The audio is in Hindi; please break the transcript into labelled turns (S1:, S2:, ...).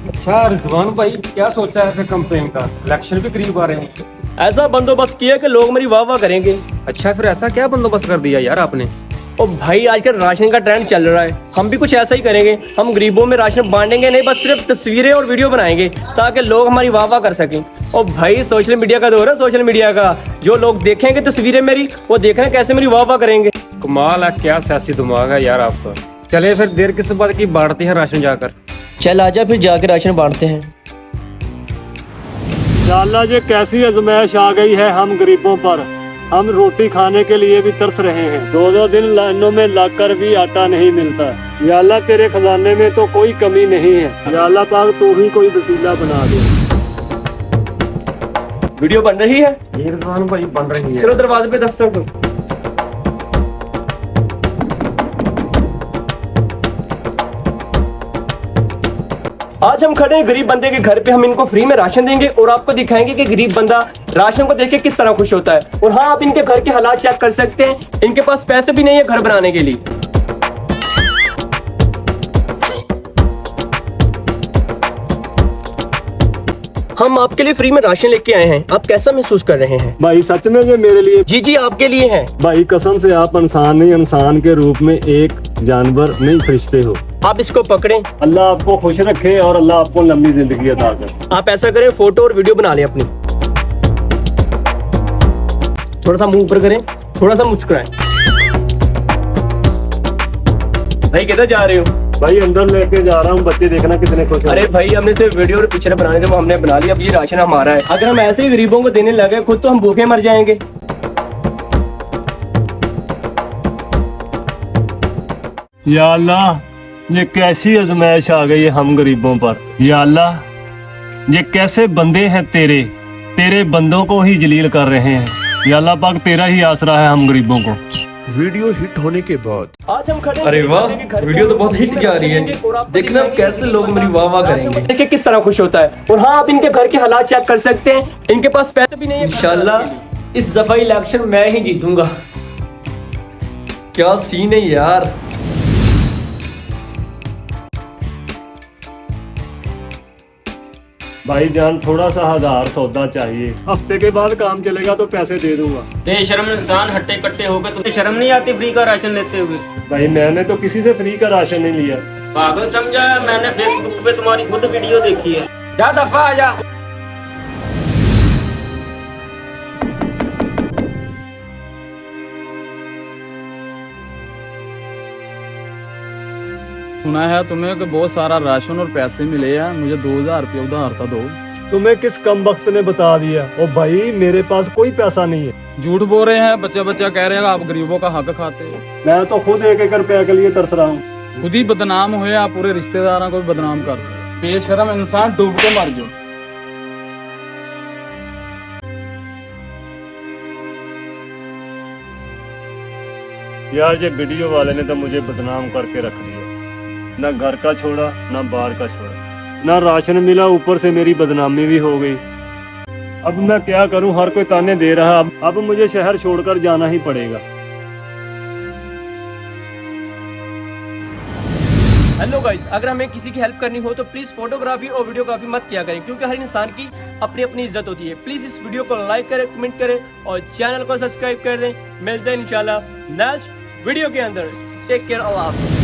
S1: अच्छा रिजवान भाई, क्या सोचा है फिर कंपेन का? इलेक्शन भी करीब आ रहे हैं।
S2: ऐसा बंदोबस्त किया कि लोग मेरी वाह वाह करेंगे।
S1: अच्छा फिर ऐसा क्या बंदोबस्त कर दिया यार आपने?
S2: ओ भाई, आजकल राशन का ट्रेंड चल रहा है, हम भी कुछ ऐसा ही करेंगे। हम गरीबों में राशन बांटेंगे नहीं, बस सिर्फ तस्वीरें और वीडियो बनाएंगे ताकि लोग हमारी वाह वाह कर सकें। और भाई सोशल मीडिया का दौर है, सोशल मीडिया का। जो लोग देखेंगे तस्वीरें मेरी, वो देख रहे हैं कैसे मेरी वाह वाह करेंगे।
S1: कमाल है, क्या सियासी दिमाग है यार आपका। चले फिर देर किस बात की, बांटते हैं राशन जाकर।
S2: चल आजा फिर जाके राशन बांटते हैं।
S3: अल्लाह ये कैसी आजमाइश आ गई है हम गरीबों पर। हम रोटी खाने के लिए भी तरस रहे हैं, दो दिन लाइनों में लगकर भी आटा नहीं मिलता। या अल्लाह तेरे खजाने में तो कोई कमी नहीं है। या अल्लाह पाक तू ही कोई वसीला बना दे।
S2: वीडियो बन रही है,
S1: ये रिजवान भाई बन रही है।
S2: चलो दरवाजे पे दस्तक दो। आज हम खड़े हैं गरीब बंदे के घर पे। हम इनको फ्री में राशन देंगे और आपको दिखाएंगे कि गरीब बंदा राशन को देख के किस तरह खुश होता है। और हाँ, आप इनके घर के हालात चेक कर सकते हैं। इनके पास पैसे भी नहीं है घर बनाने के लिए। हम आपके लिए फ्री में राशन लेके आए हैं, आप कैसा महसूस कर रहे हैं?
S3: भाई सच में ये मेरे लिए?
S2: जी जी, आपके लिए है।
S3: भाई कसम से आप इंसान नहीं, इंसान के रूप में एक जानवर नहीं, फरिश्ते हो।
S2: आप इसको पकड़ें।
S3: अल्लाह आपको खुश रखे और अल्लाह आपको लंबी जिंदगी अता करे।
S2: आप ऐसा करें, फोटो और वीडियो बना लें अपनी। थोड़ा सा मुंह ऊपर करें, थोड़ा सा मुस्कुराएं। भाई किधर जा रहे हो?
S3: भाई अंदर लेके जा रहा हूँ, बच्चे देखना कितने खुश हैं।
S2: अरे भाई, हमने सिर्फ वीडियो और पिक्चर बनाने थे, वो हमने बना लिया। अब ये राशन हमारा है। अगर हम ऐसे ही गरीबों को देने लगे खुद तो हम भूखे मर जाएंगे।
S3: या अल्लाह, ये कैसी आजमाइश आ गई है हम गरीबों पर। या अल्लाह, ये कैसे बंदे हैं तेरे, तेरे बंदों को ही जलील कर रहे हैं। या अल्लाह पाक तेरा ही आसरा है हम गरीबों को।
S4: वीडियो हिट होने के बाद
S2: आज हम खड़े।
S1: अरे वाह, वीडियो तो बहुत हिट जा रही है। देखना कैसे लोग मेरी वाह वाह करेंगे।
S2: देखिए किस तरह खुश होता है। और हाँ, आप इनके घर के हालात चेक कर सकते हैं। इनके पास पैसे भी नहीं है। इंशाल्लाह इस दफा इलेक्शन मैं ही जीतूंगा।
S1: क्या सीन है यार।
S3: भाईजान थोड़ा सा आधार सौदा चाहिए, हफ्ते के बाद काम चलेगा तो पैसे दे दूंगा।
S5: बेशर्म इंसान हट्टे कट्टे होकर तुम्हें शर्म नहीं आती फ्री का राशन लेते हुए?
S3: भाई मैंने तो किसी से फ्री का राशन नहीं लिया।
S5: पागल समझा है? मैंने फेसबुक पे तुम्हारी खुद वीडियो देखी है। जा दफा आ जा।
S6: सुना है तुम्हें कि बहुत सारा राशन और पैसे मिले हैं, मुझे 2000 रुपये उधार था दो।
S3: तुम्हें किस कम वक्त ने बता दिया? ओ भाई मेरे पास कोई पैसा नहीं है।
S6: झूठ बोल रहे हैं, बच्चा बच्चा कह रहे हैं आप गरीबों का हक खाते हो।
S3: मैं तो खुद एक एक रुपया के लिए तरस रहा हूँ।
S6: खुद ही बदनाम हुए, आप पूरे रिश्तेदारों को भी बदनाम कर रहे हो। बेशरम इंसान, डूब के मर जाओ।
S3: यार ये वीडियो वाले ने तो मुझे बदनाम करके रख दिया। ना घर का छोड़ा, ना बाहर का छोड़ा, ना राशन मिला, ऊपर से मेरी बदनामी भी हो गई। अब मैं क्या करूं, हर कोई ताने दे रहा। अब मुझे शहर छोड़कर जाना ही पड़ेगा।
S2: हेलो गाइस, अगर हमें किसी की हेल्प करनी हो तो प्लीज फोटोग्राफी और वीडियोग्राफी मत किया करें, क्योंकि हर इंसान की अपनी अपनी इज्जत होती है। प्लीज इस वीडियो को लाइक करें, कमेंट करें और चैनल को सब्सक्राइब कर दें। मिलते हैं इंशाल्लाह नेक्स्ट वीडियो के अंदर। टेक केयर, अल्लाह हाफ़िज़।